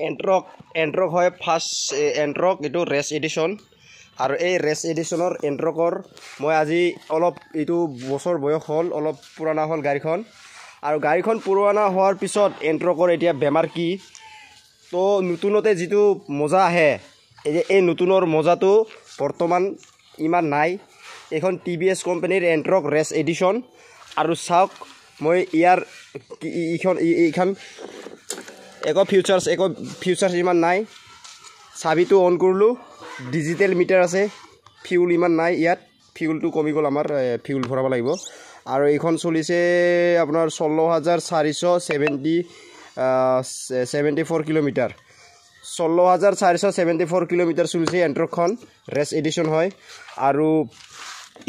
এণ্ট্ৰক হয় ফাৰ্ষ্ট এণ্ট্ৰক এইটো race addition আৰু এই ৰেচ এডিশ্যনৰ এণ্ট্ৰকৰ মই আজি অলপ এইটো বছৰ বয়স হ'ল অলপ পুৰণা হ'ল গাড়ীখন আৰু গাড়ীখন পুৰণা হোৱাৰ পিছত এণ্ট্ৰকৰ এতিয়া বেমাৰ কি তো নতুনতে যিটো মজা আহে এই নতুনৰ মজাটো বৰ্তমান ইমান নাই এখন TVS কোম্পানীৰ এণ্ট্ৰক ৰেচ এডিশ্যন আৰু চাওক মই ইয়াৰ এইখন একো ফিউচাৰ্ছ ইমান নাই চাবিটো অন কৰিলোঁ ডিজিটেল মিটাৰ আছে ফিউল ইমান নাই ইয়াত ফিউলটো কমি গ'ল আমাৰ ফিউল ভৰাব লাগিব আৰু এইখন চলিছে আপোনাৰ 16,474 কিলোমিটাৰ 16,474 কিলোমিটাৰ চলিছে এণ্ট্ৰকখন ৰেচ এডিশ্যন হয় আৰু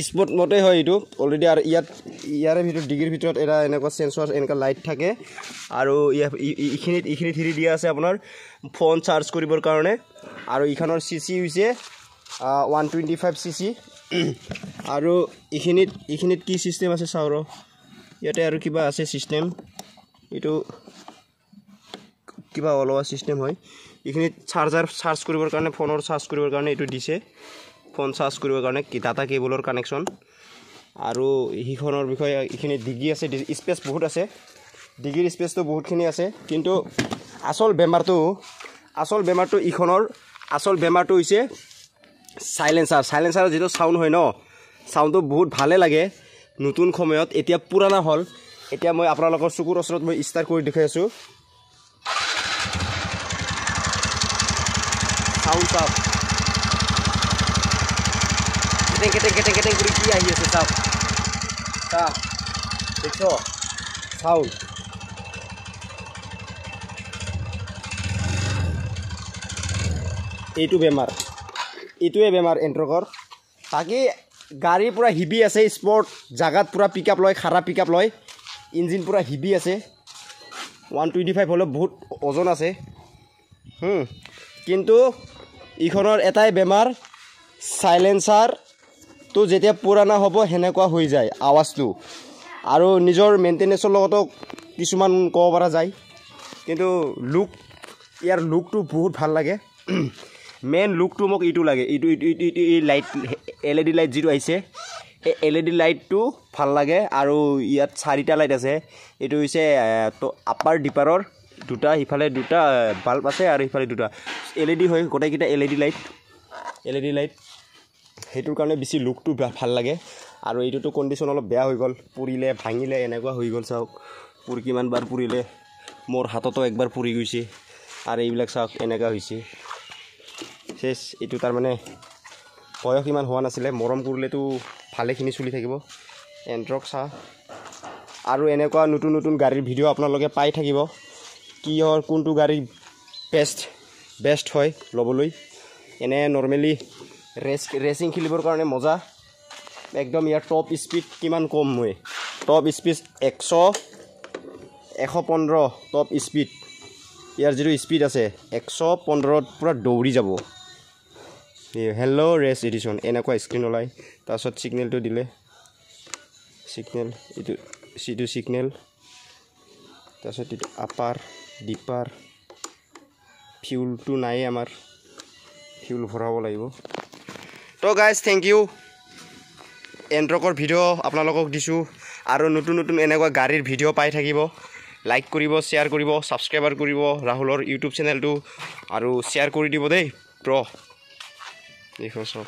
স্পট মতে হয় এইটো অলৰেডি আৰু ইয়াৰে ভিতৰত ডিগ্ৰীৰ ভিতৰত এটা এনেকুৱা চেঞ্চৰ এনেকুৱা লাইট থাকে আৰু এইখিনিত হিৰি দিয়া আছে আপোনাৰ ফোন চাৰ্জ কৰিবৰ কাৰণে আৰু এইখনৰ CC হৈছে 125 CC আৰু এইখিনিত কি চিষ্টেম আছে চাওঁ ইয়াতে আৰু কিবা আছে চিষ্টেম এইটো কিবা অলৱা চিষ্টেম হয় এইখিনিত চাৰ্জ কৰিবৰ কাৰণে ফোনৰ চাৰ্জ কৰিবৰ কাৰণে এইটো দিছে ফোন চাৰ্জ কৰিবৰ কাৰণে ডাটা কেবলৰ কানেকশ্যন আৰু এইখনৰ বিষয়ে এইখিনি ডিগ্ৰী আছে স্পেচ বহুত আছে ডিগ্ৰীৰ স্পেচটো বহুতখিনি আছে কিন্তু আচল বেমাৰটো এইখনৰ আচল বেমাৰটো হৈছে চাইলেঞ্চাৰ যিটো চাউণ্ড হয় ন চাউণ্ডটো বহুত ভালে লাগে নতুন সময়ত এতিয়া পুৰণা হ'ল এতিয়া মই আপোনালোকৰ চকুৰ ওচৰত মই ষ্টাৰ্ট কৰি দেখাই আছোঁ চাউণ্ড চাওক কেটেং কৰি কি আহি আছে চাওক দেখছ চাউণ্ড এইটোৱে বেমাৰ এণ্ট্ৰকৰ বাকী গাড়ী পূৰা হিবি আছে স্পৰ্ট জাগাত পূৰা পিকআপ লয় খাৰা পিকআপ লয় ইঞ্জিন পূৰা হিবি আছে 125 হ'লে বহুত ওজন আছে কিন্তু এইখনৰ এটাই বেমাৰ চাইলেঞ্চাৰটো যেতিয়া পুৰণা হ'ব সেনেকুৱা হৈ যায় আৱাজটো আৰু নিজৰ মেইনটেনেন্সৰ লগতো কিছুমান ক'ব পৰা যায় কিন্তু ইয়াৰ লুকটো বহুত ভাল লাগে মেইন লুকটো মোক এইটো লাগে এইটো লাইট LED লাইট যিটো আহিছে এই LED লাইটটো ভাল লাগে আৰু ইয়াত 4টা লাইট আছে এইটো হৈছে আপাৰ ডিপাৰৰ দুটা ইফালে দুটা বাল্ব আছে আৰু ইফালে দুটা LED হয় গোটেইকেইটা LED লাইট সেইটোৰ কাৰণে বেছি লুকটো ভাল লাগে আৰু এইটোতো কণ্ডিশ্যন অলপ বেয়া হৈ গ'ল পুৰিলে ভাঙিলে এনেকুৱা হৈ গ'ল চাওক কিমানবাৰ পুৰিলে মোৰ হাততো একবাৰ পুৰি গৈছে আৰু এইবিলাক চাওক এনেকুৱা হৈছে শেষ এইটো তাৰমানে বয়স ইমান হোৱা নাছিলে মৰম কৰিলেতো ভালেখিনি চলি থাকিব এণ্ট্ৰক চাহ আৰু এনেকুৱা নতুন গাড়ীৰ ভিডিঅ' আপোনালোকে পাই থাকিব কিহৰ কোনটো গাড়ী বেষ্ট হয় ল'বলৈ এনে নৰ্মেলি ৰেচিং খেলিবৰ কাৰণে মজা একদম ইয়াৰ টপ স্পীড কিমান কম মই টপ স্পীড 115 টপ স্পীড ইয়াৰ যিটো স্পীড আছে 115ত পূৰা দৌৰি যাব হেল্ল' ৰেচ এডিশ্যন এনেকুৱা স্ক্ৰীন ওলায় তাৰপিছত ছিগনেলটো দিলে এইটো ছিগনেল তাৰপিছত এইটো আপাৰ ডিপাৰ ফিউলটো নাই আমাৰ ফিউল ভৰাব লাগিব তো গাইজ থেংক ইউ এণ্ট্ৰকৰ ভিডিঅ' আপোনালোকক দিছোঁ আৰু নতুন এনেকুৱা গাড়ীৰ ভিডিঅ' পাই থাকিব লাইক কৰিব শ্বেয়াৰ কৰিব ছাবস্ক্ৰাইবাৰ কৰিব ৰাহুলৰ ইউটিউব চেনেলটো আৰু শ্বেয়াৰ কৰি দিব দেই দেখো চব